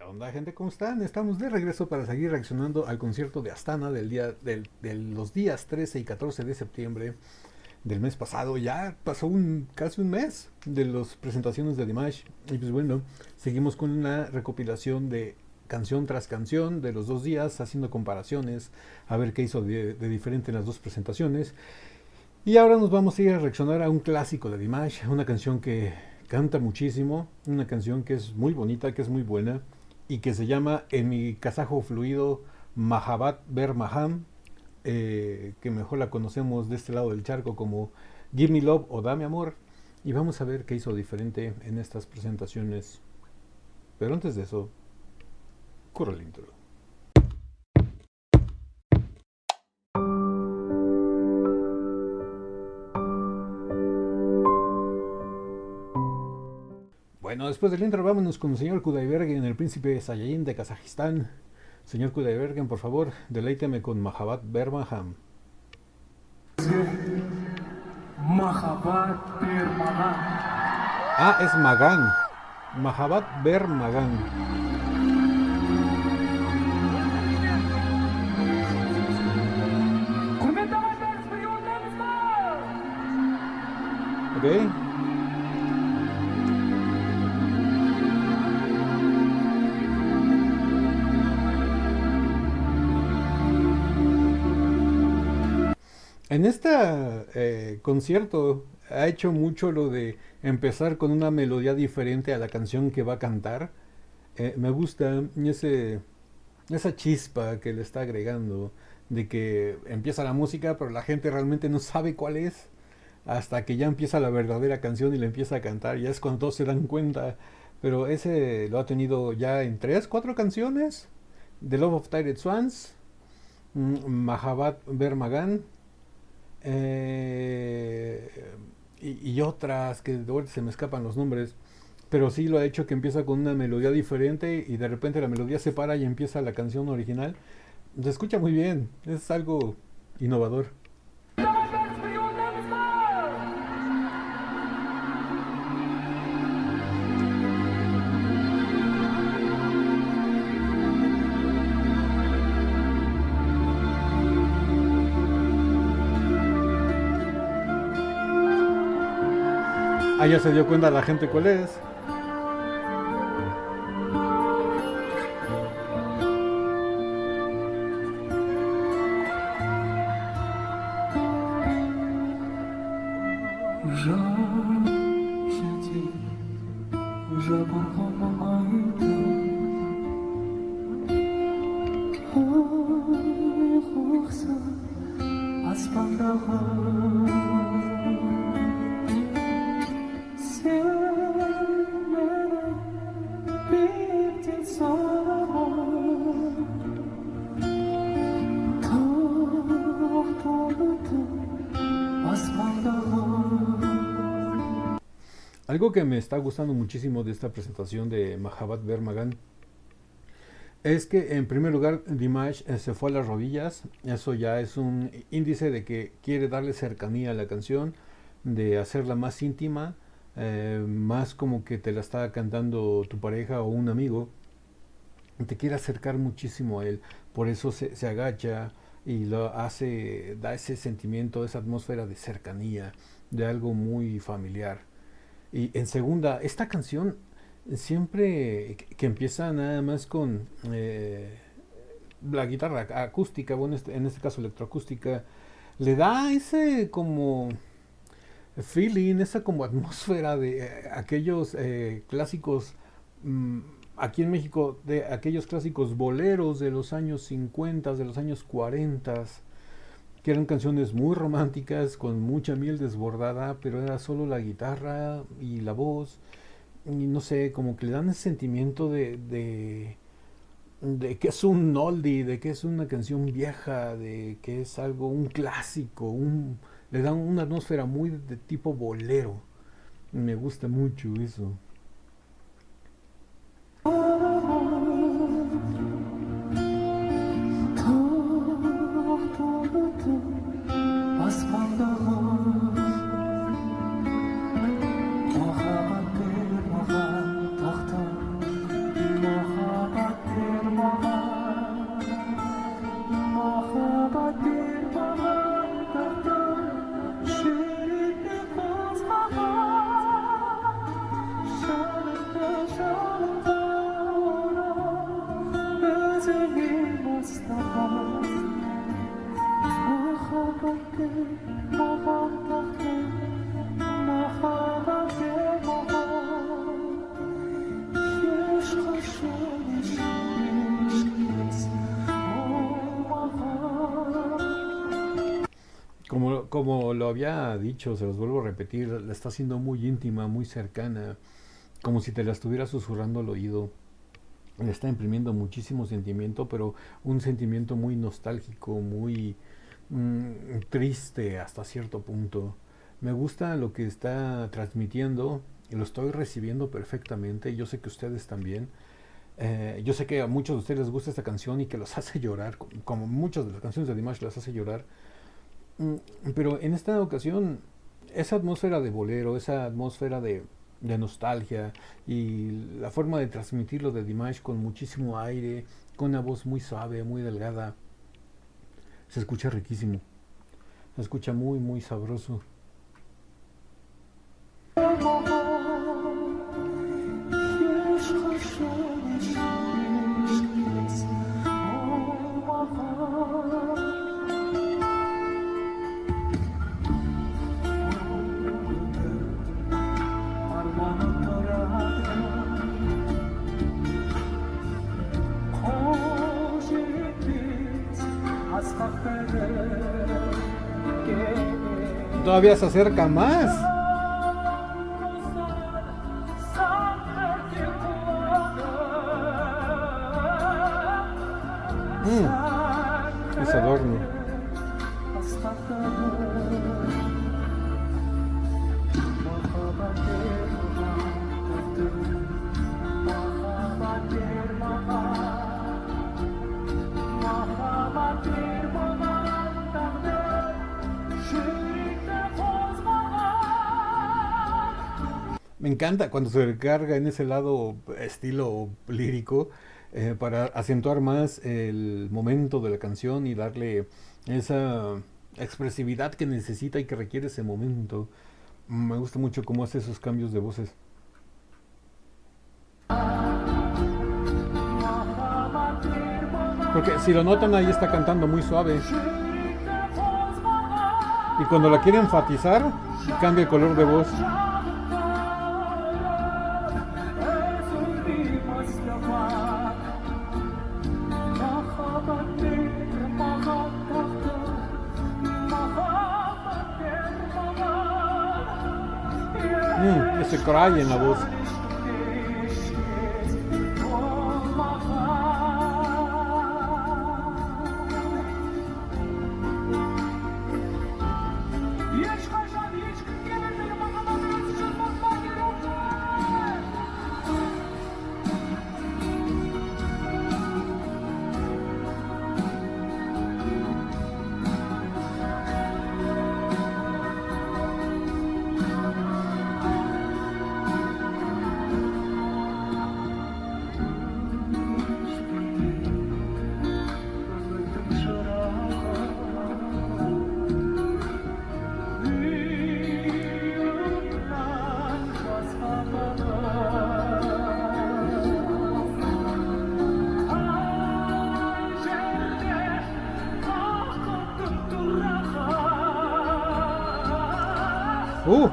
¿Qué onda, gente? ¿Cómo están? Estamos de regreso para seguir reaccionando al concierto de Astana de los días 13 y 14 de septiembre del mes pasado. Ya pasó casi un mes de las presentaciones de Dimash. Y pues bueno, seguimos con una recopilación de canción tras canción de los 2 días, haciendo comparaciones, a ver qué hizo de diferente en las dos presentaciones. Y ahora nos vamos a ir a reaccionar a un clásico de Dimash, una canción que canta muchísimo, una canción que es muy bonita, que es muy buena y que se llama en mi kazajo fluido Mahabat Ber Maham, que mejor la conocemos de este lado del charco como Give Me Love o Dame Amor. Y vamos a ver qué hizo diferente en estas presentaciones. Pero antes de eso, corre el intro. Bueno, después del intro, vámonos con el señor Kudaibergen, el príncipe Saiyajin de Kazajistán. Señor Kudaibergen, por favor, deleíteme con Mahabat Bermaham. Mahabat Bermagan. Ah, es Magan. Mahabat Bermagan. Ok. En este concierto ha hecho mucho lo de empezar con una melodía diferente a la canción que va a cantar. Me gusta esa chispa que le está agregando de que empieza la música pero la gente realmente no sabe cuál es hasta que ya empieza la verdadera canción y le empieza a cantar. Ya es cuando todos se dan cuenta. Pero ese lo ha tenido ya en 3, 4 canciones. The Love of Tired Swans, Mahabat Bermagan, eh, y otras que de ahorita se me escapan los nombres, pero sí lo ha hecho que empieza con una melodía diferente y de repente la melodía se para y empieza la canción original. Se escucha muy bien, es algo innovador. Ah, ya se dio cuenta la gente cuál es. Algo que me está gustando muchísimo de esta presentación de Mahabat Bermagan es que en primer lugar Dimash se fue a las rodillas. Eso ya es un índice de que quiere darle cercanía a la canción, de hacerla más íntima, más como que te la está cantando tu pareja o un amigo. Te quiere acercar muchísimo a él. Por eso se agacha y lo hace, da ese sentimiento, esa atmósfera de cercanía, de algo muy familiar. Y en segunda, esta canción siempre que empieza nada más con la guitarra acústica, bueno, en este caso electroacústica, le da ese como feeling, esa como atmósfera de aquellos clásicos, mm, aquí en México, de aquellos clásicos boleros de los años 50, de los años 40, que eran canciones muy románticas, con mucha miel desbordada, pero era solo la guitarra y la voz, y no sé, como que le dan ese sentimiento de que es un oldie, de que es una canción vieja, de que es algo, un clásico, le dan una atmósfera muy de tipo bolero. Me gusta mucho eso. lo había dicho, se los vuelvo a repetir, la está haciendo muy íntima, muy cercana, como si te la estuviera susurrando al oído. Le está imprimiendo muchísimo sentimiento, pero un sentimiento muy nostálgico, muy triste hasta cierto punto. Me gusta lo que está transmitiendo, y lo estoy recibiendo perfectamente. Yo sé que ustedes también. Yo sé que a muchos de ustedes les gusta esta canción y que los hace llorar, como muchas de las canciones de Dimash las hace llorar. Mm, Pero en esta ocasión, esa atmósfera de bolero, esa atmósfera de nostalgia y la forma de transmitirlo de Dimash con muchísimo aire, con una voz muy suave, muy delgada, se escucha riquísimo. Se escucha muy, muy sabroso. Todavía se acerca más. Es adorno. Me encanta cuando se recarga en ese lado estilo lírico para acentuar más el momento de la canción y darle esa expresividad que necesita y que requiere ese momento. Me gusta mucho cómo hace esos cambios de voces. Porque si lo notan ahí está cantando muy suave. Y cuando la quiere enfatizar, cambia el color de voz. Ese cry en la voz. Uh,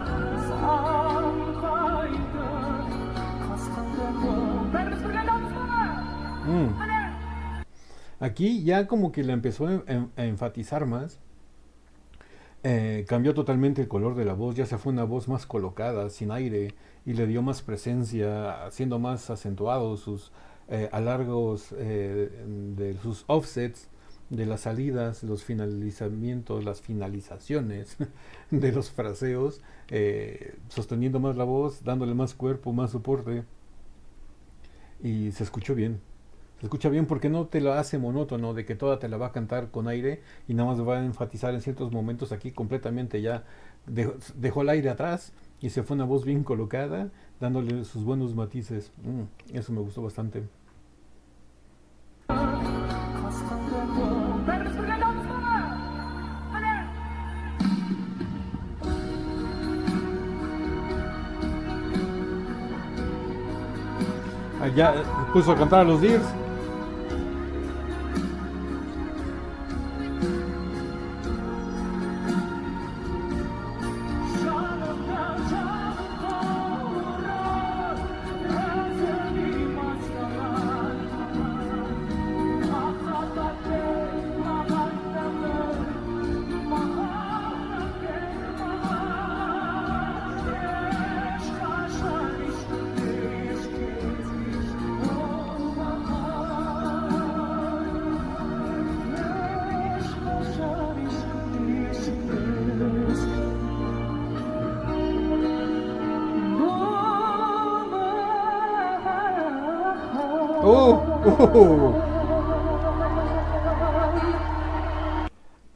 mm. Aquí ya como que le empezó a enfatizar más. Cambió totalmente el color de la voz, ya se fue una voz más colocada, sin aire, y le dio más presencia, haciendo más acentuados sus alargos de sus offsets, de las salidas, los finalizamientos, las finalizaciones de los fraseos, sosteniendo más la voz, dándole más cuerpo, más soporte, y se escuchó bien. Se escucha bien porque no te lo hace monótono de que toda te la va a cantar con aire y nada más va a enfatizar en ciertos momentos. Aquí completamente ya dejó el aire atrás y se fue una voz bien colocada, dándole sus buenos matices. Eso me gustó bastante. Ya puso a cantar a los Deers.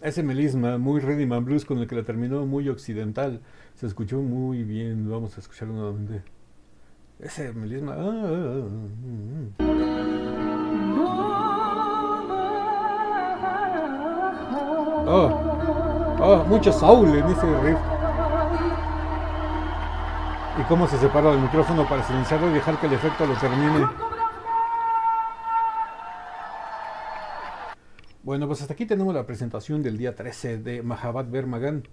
Ese melisma muy rhythm and blues con el que la terminó, muy occidental, se escuchó muy bien. Vamos a escucharlo nuevamente. Ese melisma. Mucho soul en ese riff. Y cómo se separa del micrófono para silenciarlo y dejar que el efecto lo termine. Bueno, pues hasta aquí tenemos la presentación del día 13 de Mahabhat Magan.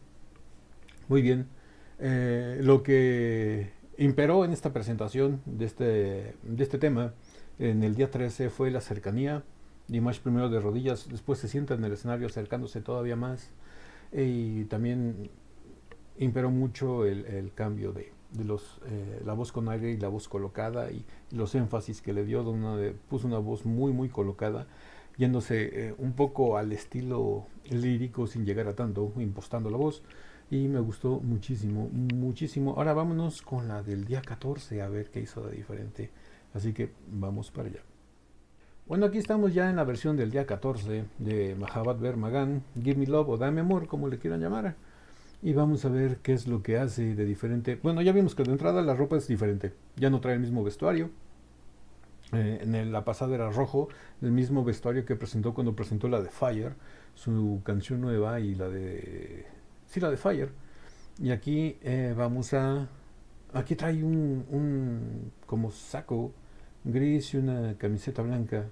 Muy bien. Lo que imperó en esta presentación de este tema en el día 13 fue la cercanía. Dimash primero de rodillas, después se sienta en el escenario acercándose todavía más. Y también imperó mucho el cambio de la voz con aire y la voz colocada y los énfasis que le dio. Puso una voz muy muy colocada, yéndose un poco al estilo lírico sin llegar a tanto, impostando la voz, y me gustó muchísimo, muchísimo. Ahora vámonos con la del día 14 a ver qué hizo de diferente, así que vamos para allá. Bueno, aquí estamos ya en la versión del día 14 de Mahabhat Magan, Give Me Love o Dame Amor, como le quieran llamar. Y vamos a ver qué es lo que hace de diferente. Bueno, ya vimos que de entrada la ropa es diferente. Ya no trae el mismo vestuario. La pasada era rojo, el mismo vestuario que presentó cuando presentó la de Fire, su canción nueva, y la de... Sí, la de Fire. Y aquí Aquí trae un como saco gris y una camiseta blanca.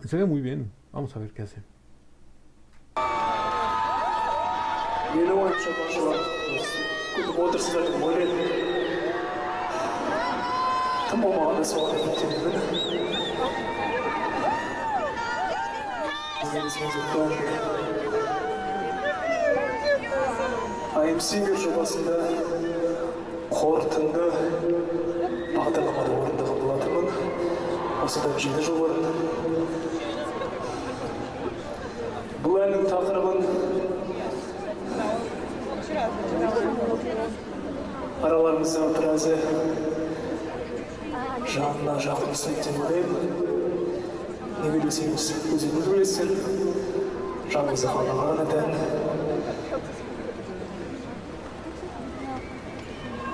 Se ve muy bien. Vamos a ver qué hace. Менің ойымша басшылар күтіп отырсыздар деп ойлаймын. Тым болмағанда соған үміттенемін. I'm Singer жобасында қорытынды бағдарламада орындаған болатынмын. Осыдан 7 жыл бұрын. Бұл әннің тақырыбын араларымызда біразы жанына жақын ұстайды деп ойлаймын. Неге десеңіз, өзіңіз білесіздер, жаныңызға қалаған тән.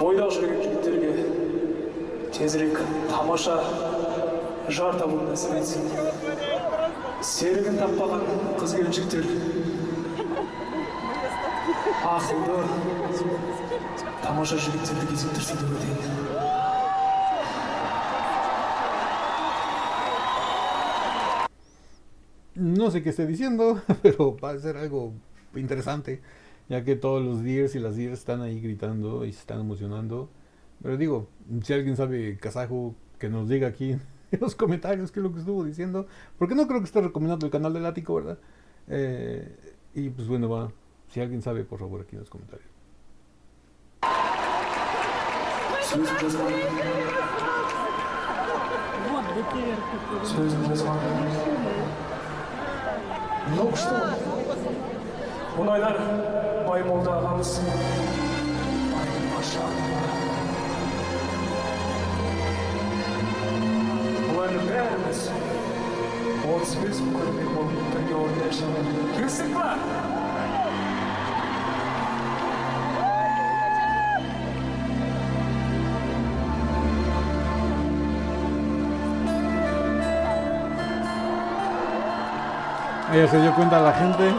Бойдақ жүрген жігіттерге тезірек тамаша жар табуын нәсіп етсін. Серігін таппаған қыз-келіншектер ақылды, тамаша жігіттерді кезіктірсін деп өтейін. No sé qué esté diciendo, pero va a ser algo interesante, ya que todos los Deers y las Deers están ahí gritando y se están emocionando. Pero digo, si alguien sabe kazajo, que nos diga aquí en los comentarios qué es lo que estuvo diciendo, porque no creo que esté recomendando el canal del Ático, ¿verdad? Y pues bueno, si alguien sabe, por favor, aquí en los comentarios. Ну что, мұнайлар Баймолда ағамыз Паша. Бұлайны бәріміз 35 көрмек болып бірге орындайшымыз. Келістік па? Ya se dio cuenta la gente.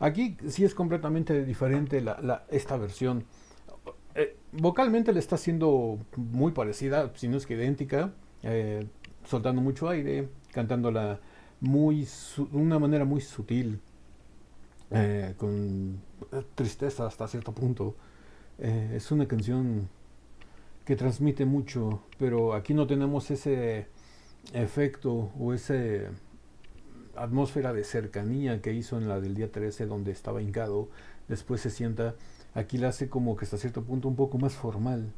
Aquí sí es completamente diferente esta versión. Vocalmente le está haciendo muy parecida, si no es que idéntica, soltando mucho aire, cantándola una manera muy sutil, con tristeza hasta cierto punto. Es una canción que transmite mucho, pero aquí no tenemos ese efecto o ese atmósfera de cercanía que hizo en la del día 13 donde estaba hincado, después se sienta. Aquí la hace como que hasta cierto punto un poco más formal,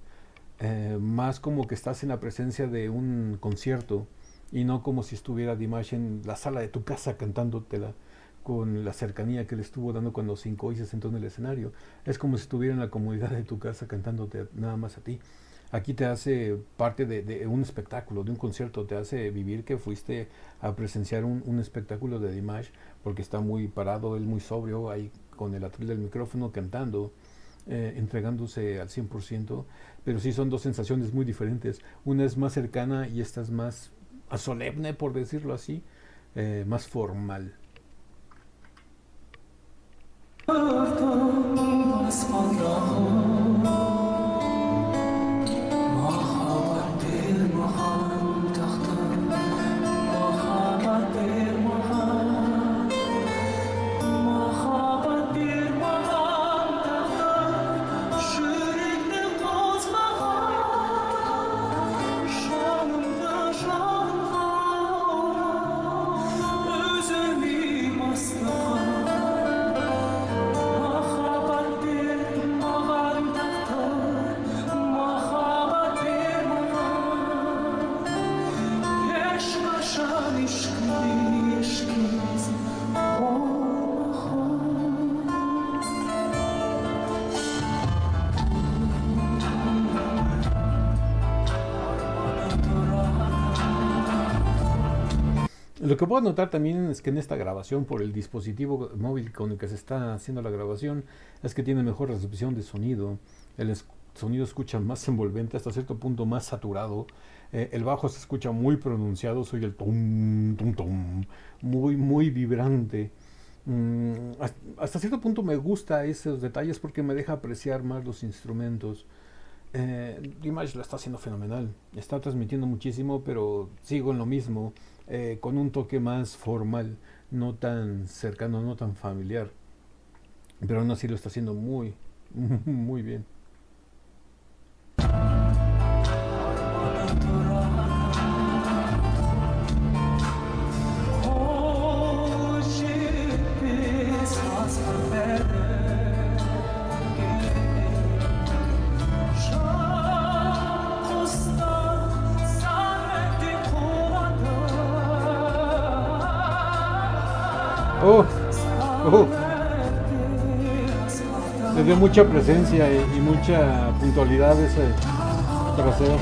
más como que estás en la presencia de un concierto y no como si estuviera Dimash en la sala de tu casa cantándotela con la cercanía que le estuvo dando cuando se hincó y se sentó en el escenario. Es como si estuviera en la comodidad de tu casa cantándote nada más a ti. Aquí te hace parte de un espectáculo, de un concierto, te hace vivir que fuiste a presenciar un espectáculo de Dimash, porque está muy parado, él muy sobrio, ahí con el atril del micrófono cantando, entregándose al 100%, pero sí son dos sensaciones muy diferentes. Una es más cercana y esta es más solemne, por decirlo así, más formal. Lo que puedo notar también es que en esta grabación, por el dispositivo móvil con el que se está haciendo la grabación, es que tiene mejor recepción de sonido. El sonido escucha más envolvente, hasta cierto punto más saturado. El bajo se escucha muy pronunciado, soy el tum, tum, tum, muy vibrante. Hasta cierto punto me gusta esos detalles porque me deja apreciar más los instrumentos. Dimash lo está haciendo fenomenal, está transmitiendo muchísimo, pero sigo en lo mismo, con un toque más formal, no tan cercano, no tan familiar, pero aún así lo está haciendo muy bien. Le dio mucha presencia y mucha puntualidad ese trasero.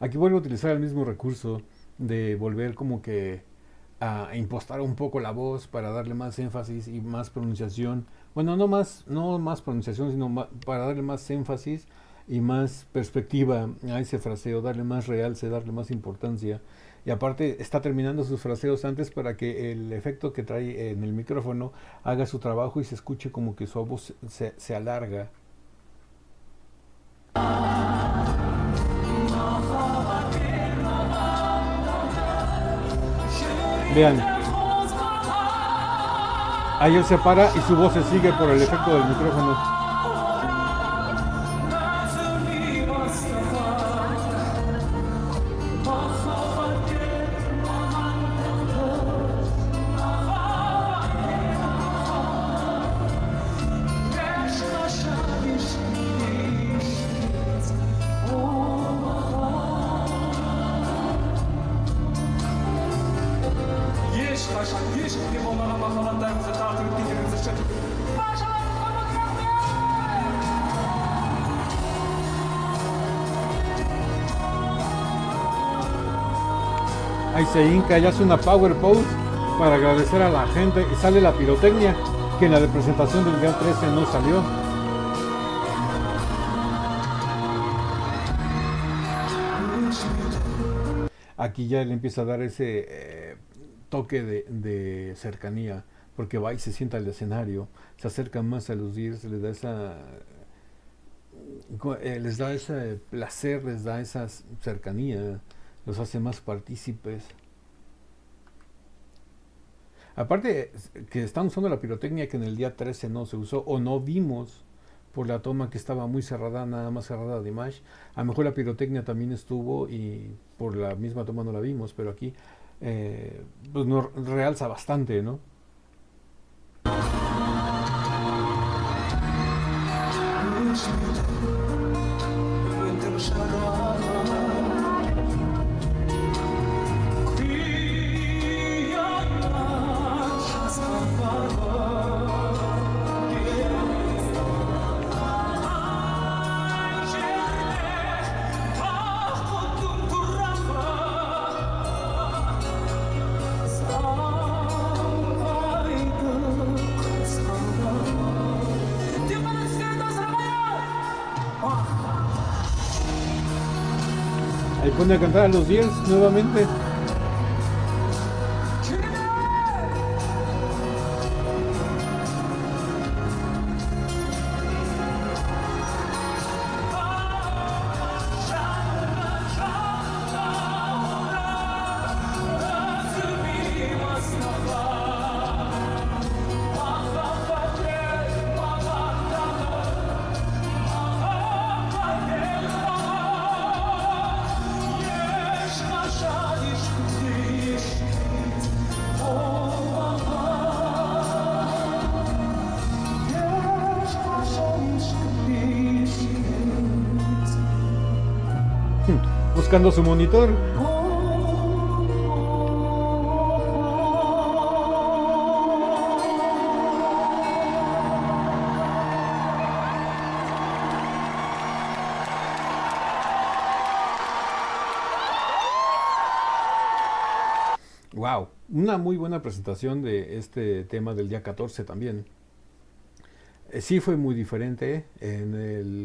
Aquí vuelvo a utilizar el mismo recurso de volver como que a impostar un poco la voz para darle más énfasis y más pronunciación. Bueno, no más pronunciación, sino para darle más énfasis y más perspectiva a ese fraseo, darle más realce, darle más importancia. Y aparte está terminando sus fraseos antes para que el efecto que trae en el micrófono haga su trabajo y se escuche como que su voz se alarga. Vean, ahí él se para y su voz se sigue por el efecto del micrófono. Ahí se hinca y hace una power pose para agradecer a la gente y sale la pirotecnia que en la presentación del día 13 no salió. Aquí ya le empieza a dar ese toque de cercanía, porque va y se sienta al escenario, se acerca más a los Deers, les da ese placer, les da esa cercanía, los hace más partícipes. Aparte que están usando la pirotecnia que en el día 13 no se usó o no vimos por la toma que estaba muy cerrada, nada más cerrada de Dimash. A lo mejor la pirotecnia también estuvo y por la misma toma no la vimos, pero aquí pues nos realza bastante, ¿no? Ahí pone a cantar a los Deers nuevamente. Buscando su monitor. Wow, una muy buena presentación de este tema del día 14 también. Sí fue muy diferente,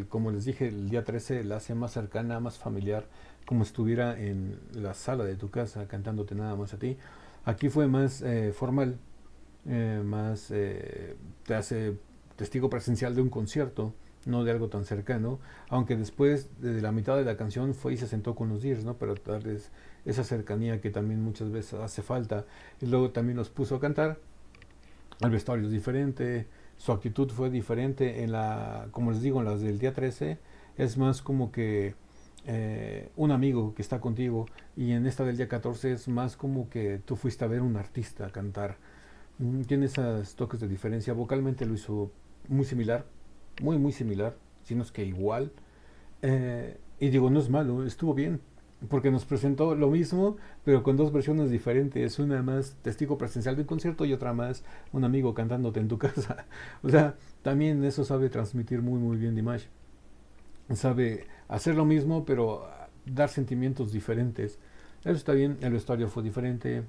como les dije, el día 13 la hace más cercana, más familiar, como si estuviera en la sala de tu casa cantándote nada más a ti. Aquí fue más formal, te hace testigo presencial de un concierto, no de algo tan cercano, aunque después de la mitad de la canción fue y se sentó con los Deers, ¿no? Para darles esa cercanía que también muchas veces hace falta. Y luego también los puso a cantar, el vestuario es diferente, su actitud fue diferente. Como les digo, en las del día 13 es más como que un amigo que está contigo, y en esta del día 14 es más como que tú fuiste a ver un artista cantar. Tiene esos toques de diferencia. Vocalmente lo hizo muy similar, muy similar, si no es que igual. Y digo, no es malo, estuvo bien, porque nos presentó lo mismo, pero con dos versiones diferentes. Una más testigo presencial de un concierto y otra más un amigo cantándote en tu casa. O sea, también eso sabe transmitir muy bien Dimash. Sabe hacer lo mismo, pero dar sentimientos diferentes. Eso está bien. El vestuario fue diferente.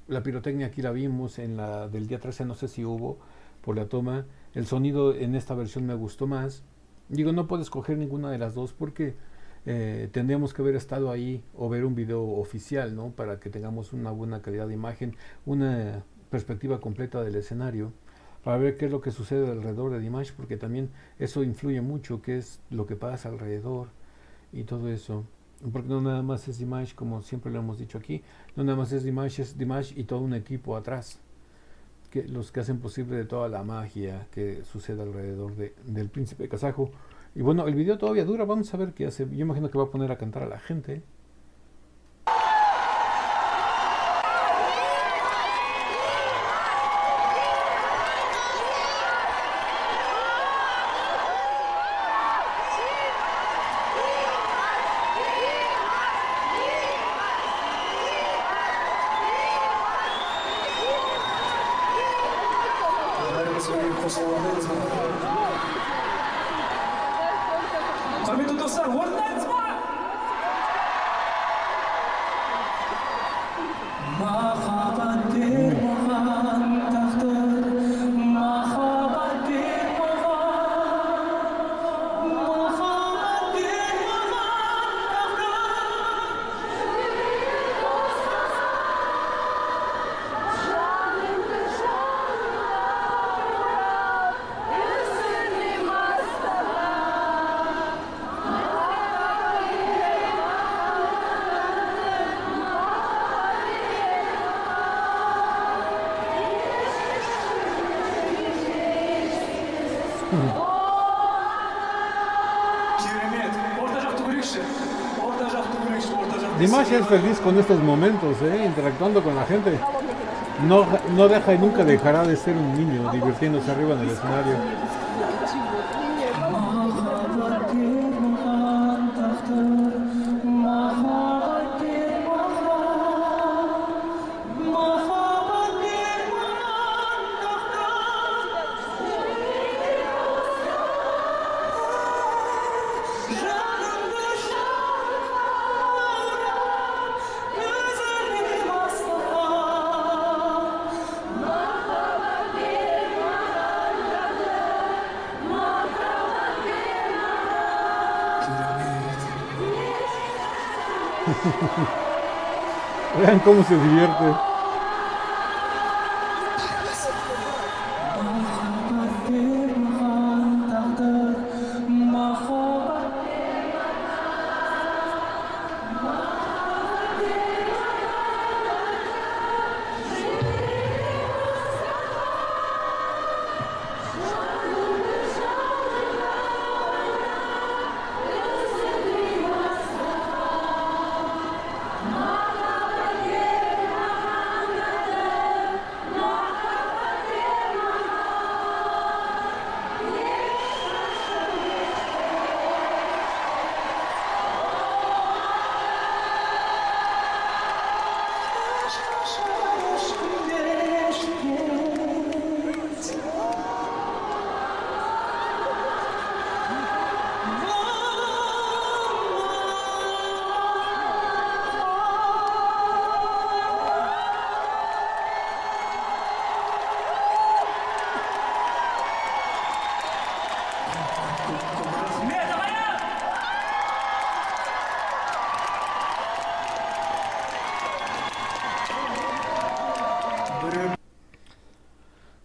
La pirotecnia aquí la vimos, en la del día 13 no sé si hubo por la toma. El sonido en esta versión me gustó más. Digo, no puedo escoger ninguna de las dos porque tendríamos que haber estado ahí o ver un video oficial, ¿no? Para que tengamos una buena calidad de imagen, una perspectiva completa del escenario, para ver qué es lo que sucede alrededor de Dimash, porque también eso influye mucho, qué es lo que pasa alrededor y todo eso. Porque no nada más es Dimash, como siempre lo hemos dicho aquí, no nada más es Dimash y todo un equipo atrás, los que hacen posible de toda la magia que sucede alrededor del príncipe kazajo. Y bueno, el video todavía dura, vamos a ver qué hace. Yo imagino que va a poner a cantar a la gente. Kami tutusan, Warden semua! Mahabatir Mahan Takhtar, Mahabatir Mahan, Mahabatir Mahan Takhtar. Dimash es feliz con estos momentos, interactuando con la gente. No deja y nunca dejará de ser un niño divirtiéndose arriba en el escenario. Vean cómo se divierte.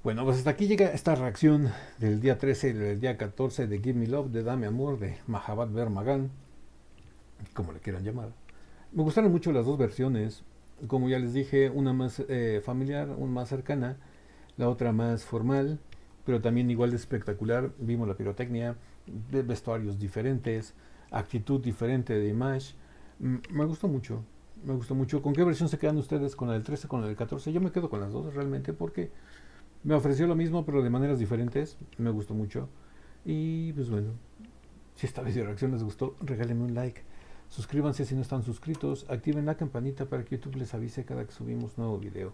Bueno, pues hasta aquí llega esta reacción del día 13 y del día 14 de Give Me Love, de Dame Amor, de Mahabhat Vermagan, como le quieran llamar. Me gustaron mucho las dos versiones, como ya les dije, una más familiar, una más cercana, la otra más formal, pero también igual de espectacular. Vimos la pirotecnia, vestuarios diferentes, actitud diferente de Dimash. Me gustó mucho, me gustó mucho. ¿Con qué versión se quedan ustedes? ¿Con la del 13, con la del 14? Yo me quedo con las dos realmente porque me ofreció lo mismo, pero de maneras diferentes. Me gustó mucho. Y pues bueno, si esta video reacción les gustó, regálenme un like. Suscríbanse si no están suscritos. Activen la campanita para que YouTube les avise cada que subimos nuevo video.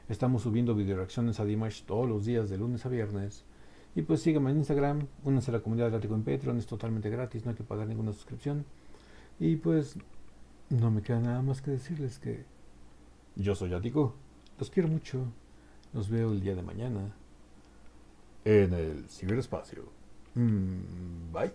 Estamos subiendo video reacciones a Dimash todos los días, de lunes a viernes. Y pues síganme en Instagram. Únanse a la comunidad de Látigo en Patreon. Es totalmente gratis, no hay que pagar ninguna suscripción. Y pues no me queda nada más que decirles que yo soy Látigo. Los quiero mucho. Los veo el día de mañana en el ciberespacio. Bye.